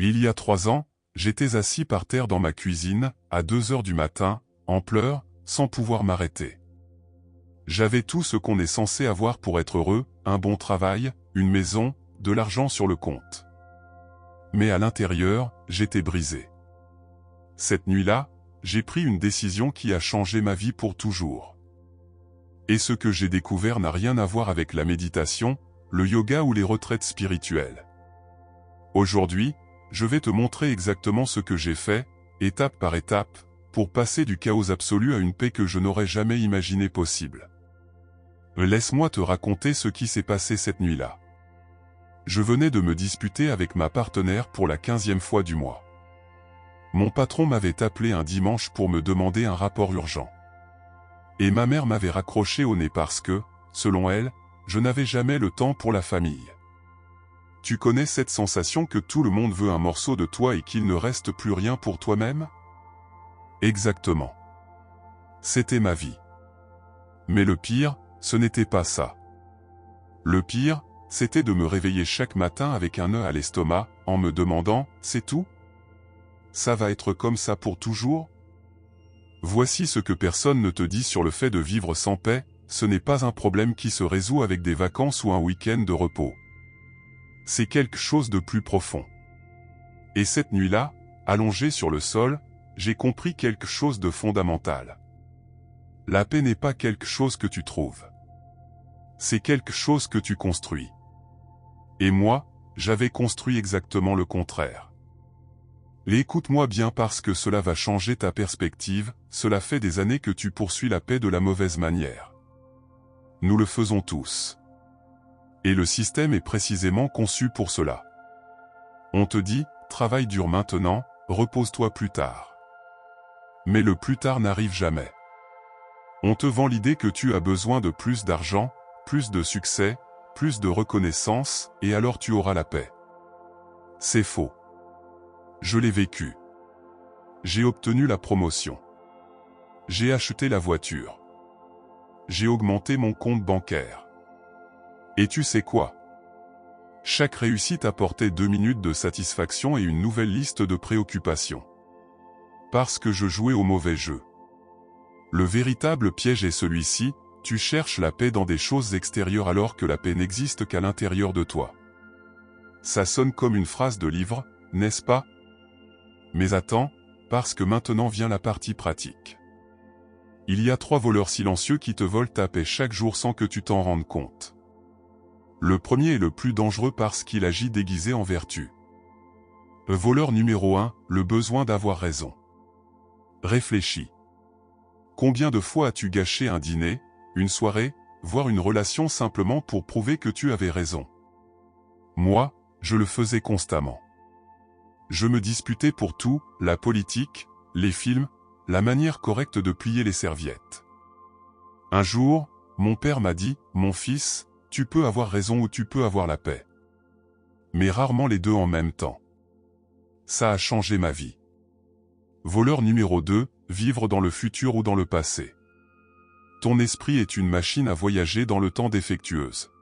Il y a 3 ans, j'étais assis par terre dans ma cuisine, à 2 heures du matin, en pleurs, sans pouvoir m'arrêter. J'avais tout ce qu'on est censé avoir pour être heureux, un bon travail, une maison, de l'argent sur le compte. Mais à l'intérieur, j'étais brisé. Cette nuit-là, j'ai pris une décision qui a changé ma vie pour toujours. Et ce que j'ai découvert n'a rien à voir avec la méditation, le yoga ou les retraites spirituelles. Aujourd'hui, je vais te montrer exactement ce que j'ai fait, étape par étape, pour passer du chaos absolu à une paix que je n'aurais jamais imaginé possible. Laisse-moi te raconter ce qui s'est passé cette nuit-là. Je venais de me disputer avec ma partenaire pour la 15e fois du mois. Mon patron m'avait appelé un dimanche pour me demander un rapport urgent. Et ma mère m'avait raccroché au nez parce que, selon elle, je n'avais jamais le temps pour la famille. Tu connais cette sensation que tout le monde veut un morceau de toi et qu'il ne reste plus rien pour toi-même? Exactement. C'était ma vie. Mais le pire, ce n'était pas ça. Le pire, c'était de me réveiller chaque matin avec un nœud à l'estomac, en me demandant, c'est tout? Ça va être comme ça pour toujours? Voici ce que personne ne te dit sur le fait de vivre sans paix, ce n'est pas un problème qui se résout avec des vacances ou un week-end de repos. C'est quelque chose de plus profond. Et cette nuit-là, allongé sur le sol, j'ai compris quelque chose de fondamental. La paix n'est pas quelque chose que tu trouves. C'est quelque chose que tu construis. Et moi, j'avais construit exactement le contraire. Et écoute-moi bien parce que cela va changer ta perspective, cela fait des années que tu poursuis la paix de la mauvaise manière. Nous le faisons tous. Et le système est précisément conçu pour cela. On te dit, travaille dur maintenant, repose-toi plus tard. Mais le plus tard n'arrive jamais. On te vend l'idée que tu as besoin de plus d'argent, plus de succès, plus de reconnaissance, et alors tu auras la paix. C'est faux. Je l'ai vécu. J'ai obtenu la promotion. J'ai acheté la voiture. J'ai augmenté mon compte bancaire. Et tu sais quoi? Chaque réussite apportait 2 minutes de satisfaction et une nouvelle liste de préoccupations. Parce que je jouais au mauvais jeu. Le véritable piège est celui-ci, tu cherches la paix dans des choses extérieures alors que la paix n'existe qu'à l'intérieur de toi. Ça sonne comme une phrase de livre, n'est-ce pas? Mais attends, parce que maintenant vient la partie pratique. Il y a 3 voleurs silencieux qui te volent ta paix chaque jour sans que tu t'en rendes compte. Le premier est le plus dangereux parce qu'il agit déguisé en vertu. Le voleur numéro 1, le besoin d'avoir raison. Réfléchis. Combien de fois as-tu gâché un dîner, une soirée, voire une relation simplement pour prouver que tu avais raison? Moi, je le faisais constamment. Je me disputais pour tout, la politique, les films, la manière correcte de plier les serviettes. Un jour, mon père m'a dit, « Mon fils, tu peux avoir raison ou tu peux avoir la paix. Mais rarement les deux en même temps. » Ça a changé ma vie. Voleur numéro 2, vivre dans le futur ou dans le passé. Ton esprit est une machine à voyager dans le temps défectueuse.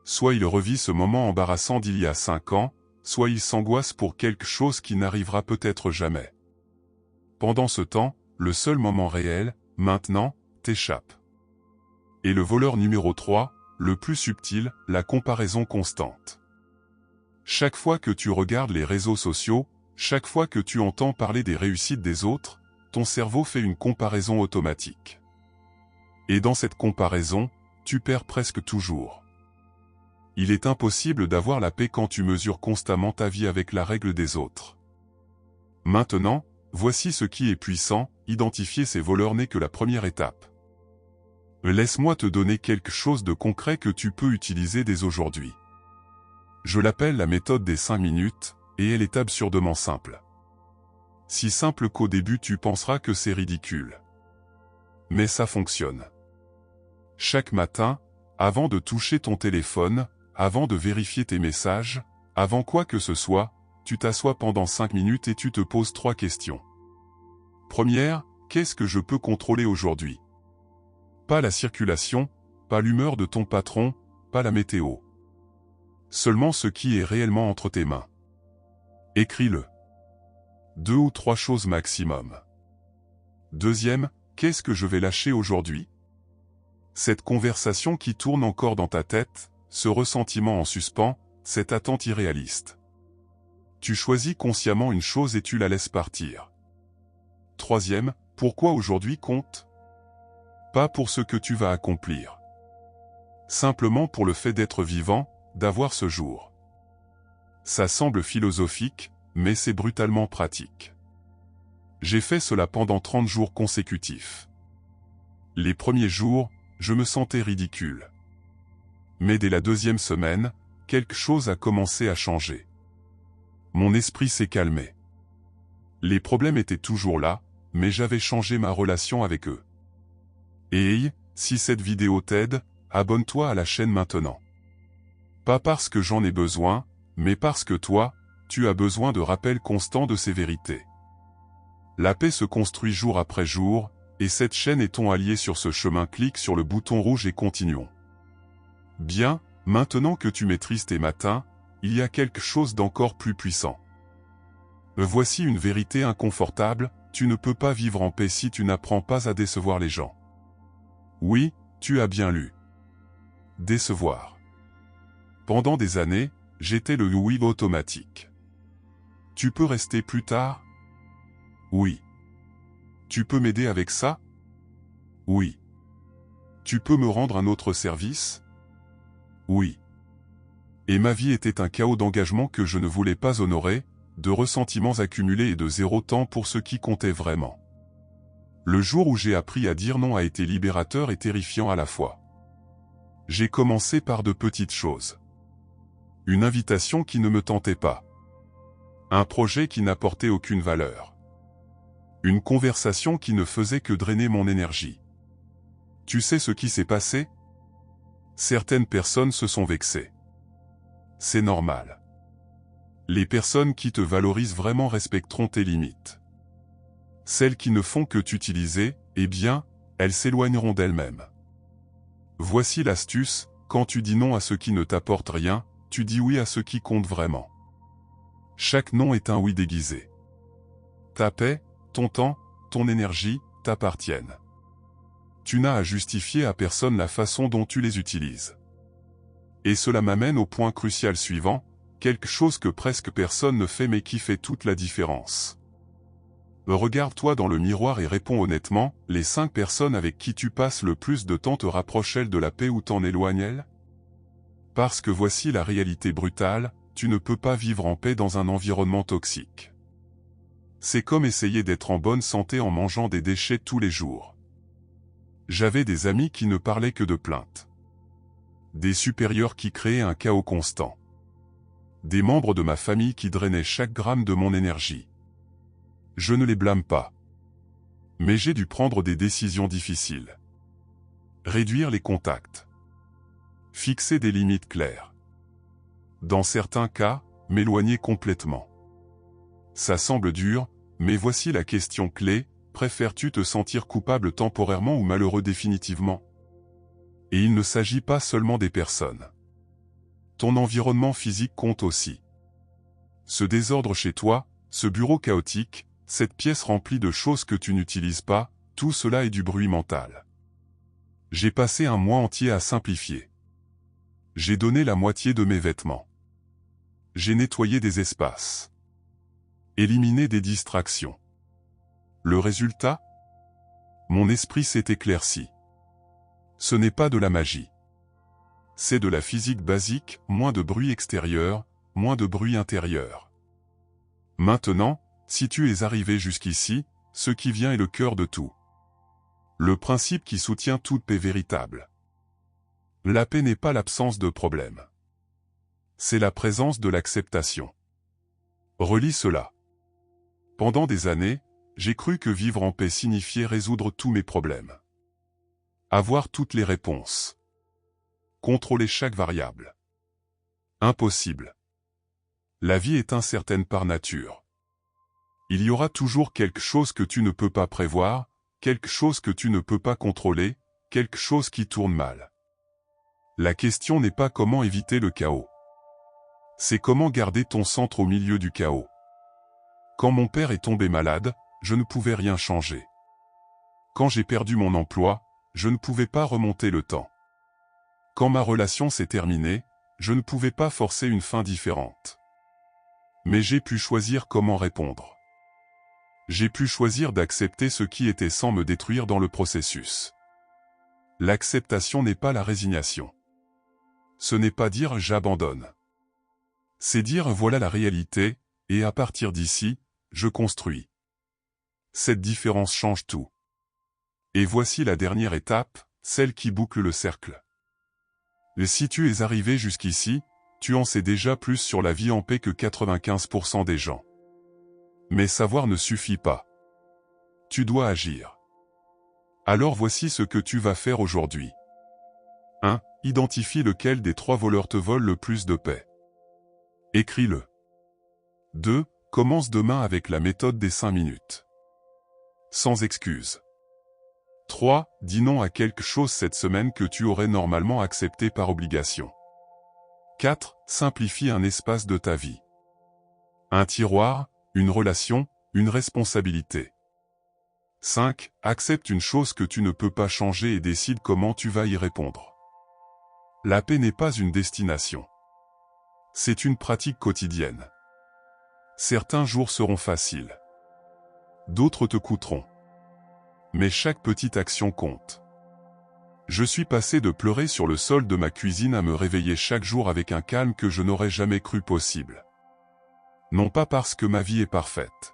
Soit il revit ce moment embarrassant d'il y a 5 ans, soit il s'angoisse pour quelque chose qui n'arrivera peut-être jamais. Pendant ce temps, le seul moment réel, maintenant, t'échappe. Et le voleur numéro 3, le plus subtil, la comparaison constante. Chaque fois que tu regardes les réseaux sociaux, chaque fois que tu entends parler des réussites des autres, ton cerveau fait une comparaison automatique. Et dans cette comparaison, tu perds presque toujours. Il est impossible d'avoir la paix quand tu mesures constamment ta vie avec la règle des autres. Maintenant, voici ce qui est puissant, identifier ces voleurs n'est que la première étape. Laisse-moi te donner quelque chose de concret que tu peux utiliser dès aujourd'hui. Je l'appelle la méthode des 5 minutes, et elle est absurdement simple. Si simple qu'au début tu penseras que c'est ridicule. Mais ça fonctionne. Chaque matin, avant de toucher ton téléphone, avant de vérifier tes messages, avant quoi que ce soit, tu t'assois pendant 5 minutes et tu te poses 3 questions. Première, qu'est-ce que je peux contrôler aujourd'hui? Pas la circulation, pas l'humeur de ton patron, pas la météo. Seulement ce qui est réellement entre tes mains. Écris-le. 2 ou 3 choses maximum. Deuxième, qu'est-ce que je vais lâcher aujourd'hui? Cette conversation qui tourne encore dans ta tête, ce ressentiment en suspens, cette attente irréaliste. Tu choisis consciemment une chose et tu la laisses partir. Troisième, pourquoi aujourd'hui compte? Pas pour ce que tu vas accomplir. Simplement pour le fait d'être vivant, d'avoir ce jour. Ça semble philosophique, mais c'est brutalement pratique. J'ai fait cela pendant 30 jours consécutifs. Les premiers jours, je me sentais ridicule. Mais dès la deuxième semaine, quelque chose a commencé à changer. Mon esprit s'est calmé. Les problèmes étaient toujours là, mais j'avais changé ma relation avec eux. Et si cette vidéo t'aide, abonne-toi à la chaîne maintenant. Pas parce que j'en ai besoin, mais parce que toi, tu as besoin de rappels constants de ces vérités. La paix se construit jour après jour, et cette chaîne est ton allié sur ce chemin. Clique sur le bouton rouge et continuons. Bien, maintenant que tu maîtrises tes matins, il y a quelque chose d'encore plus puissant. Voici une vérité inconfortable, tu ne peux pas vivre en paix si tu n'apprends pas à décevoir les gens. Oui, tu as bien lu. Décevoir. Pendant des années, j'étais le oui automatique. Tu peux rester plus tard? Oui. Tu peux m'aider avec ça? Oui. Tu peux me rendre un autre service? Oui. Et ma vie était un chaos d'engagement que je ne voulais pas honorer, de ressentiments accumulés et de zéro temps pour ce qui comptait vraiment. Le jour où j'ai appris à dire non a été libérateur et terrifiant à la fois. J'ai commencé par de petites choses. Une invitation qui ne me tentait pas. Un projet qui n'apportait aucune valeur. Une conversation qui ne faisait que drainer mon énergie. Tu sais ce qui s'est passé? Certaines personnes se sont vexées. C'est normal. Les personnes qui te valorisent vraiment respecteront tes limites. Celles qui ne font que t'utiliser, eh bien, elles s'éloigneront d'elles-mêmes. Voici l'astuce, quand tu dis non à ce qui ne t'apporte rien, tu dis oui à ce qui compte vraiment. Chaque non est un oui déguisé. Ta paix, ton temps, ton énergie, t'appartiennent. Tu n'as à justifier à personne la façon dont tu les utilises. Et cela m'amène au point crucial suivant, quelque chose que presque personne ne fait mais qui fait toute la différence. Regarde-toi dans le miroir et réponds honnêtement, les 5 personnes avec qui tu passes le plus de temps te rapprochent-elles de la paix ou t'en éloignent-elles? Parce que voici la réalité brutale, tu ne peux pas vivre en paix dans un environnement toxique. C'est comme essayer d'être en bonne santé en mangeant des déchets tous les jours. J'avais des amis qui ne parlaient que de plaintes. Des supérieurs qui créaient un chaos constant. Des membres de ma famille qui drainaient chaque gramme de mon énergie. Je ne les blâme pas. Mais j'ai dû prendre des décisions difficiles. Réduire les contacts. Fixer des limites claires. Dans certains cas, m'éloigner complètement. Ça semble dur, mais voici la question clé, préfères-tu te sentir coupable temporairement ou malheureux définitivement? Et il ne s'agit pas seulement des personnes. Ton environnement physique compte aussi. Ce désordre chez toi, ce bureau chaotique, cette pièce remplie de choses que tu n'utilises pas, tout cela est du bruit mental. J'ai passé un mois entier à simplifier. J'ai donné la moitié de mes vêtements. J'ai nettoyé des espaces. Éliminé des distractions. Le résultat? Mon esprit s'est éclairci. Ce n'est pas de la magie. C'est de la physique basique, moins de bruit extérieur, moins de bruit intérieur. Maintenant, si tu es arrivé jusqu'ici, ce qui vient est le cœur de tout. Le principe qui soutient toute paix véritable. La paix n'est pas l'absence de problème. C'est la présence de l'acceptation. Relis cela. Pendant des années, j'ai cru que vivre en paix signifiait résoudre tous mes problèmes. Avoir toutes les réponses. Contrôler chaque variable. Impossible. La vie est incertaine par nature. Il y aura toujours quelque chose que tu ne peux pas prévoir, quelque chose que tu ne peux pas contrôler, quelque chose qui tourne mal. La question n'est pas comment éviter le chaos. C'est comment garder ton centre au milieu du chaos. Quand mon père est tombé malade, je ne pouvais rien changer. Quand j'ai perdu mon emploi, je ne pouvais pas remonter le temps. Quand ma relation s'est terminée, je ne pouvais pas forcer une fin différente. Mais j'ai pu choisir comment répondre. J'ai pu choisir d'accepter ce qui était sans me détruire dans le processus. L'acceptation n'est pas la résignation. Ce n'est pas dire j'abandonne. C'est dire voilà la réalité, et à partir d'ici, je construis. Cette différence change tout. Et voici la dernière étape, celle qui boucle le cercle. Et si tu es arrivé jusqu'ici, tu en sais déjà plus sur la vie en paix que 95% des gens. Mais savoir ne suffit pas. Tu dois agir. Alors voici ce que tu vas faire aujourd'hui. 1. Identifie lequel des 3 voleurs te vole le plus de paix. Écris-le. 2. Commence demain avec la méthode des 5 minutes. Sans excuse. 3. Dis non à quelque chose cette semaine que tu aurais normalement accepté par obligation. 4. Simplifie un espace de ta vie. Un tiroir, une relation, une responsabilité. 5. Accepte une chose que tu ne peux pas changer et décide comment tu vas y répondre. La paix n'est pas une destination. C'est une pratique quotidienne. Certains jours seront faciles. D'autres te coûteront. Mais chaque petite action compte. Je suis passé de pleurer sur le sol de ma cuisine à me réveiller chaque jour avec un calme que je n'aurais jamais cru possible. Non pas parce que ma vie est parfaite,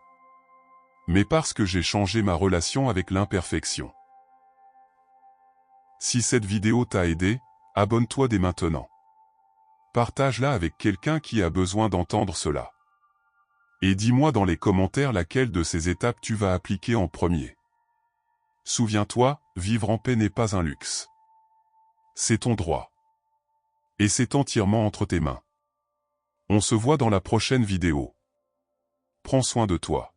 mais parce que j'ai changé ma relation avec l'imperfection. Si cette vidéo t'a aidé, abonne-toi dès maintenant. Partage-la avec quelqu'un qui a besoin d'entendre cela. Et dis-moi dans les commentaires laquelle de ces étapes tu vas appliquer en premier. Souviens-toi, vivre en paix n'est pas un luxe. C'est ton droit. Et c'est entièrement entre tes mains. On se voit dans la prochaine vidéo. Prends soin de toi.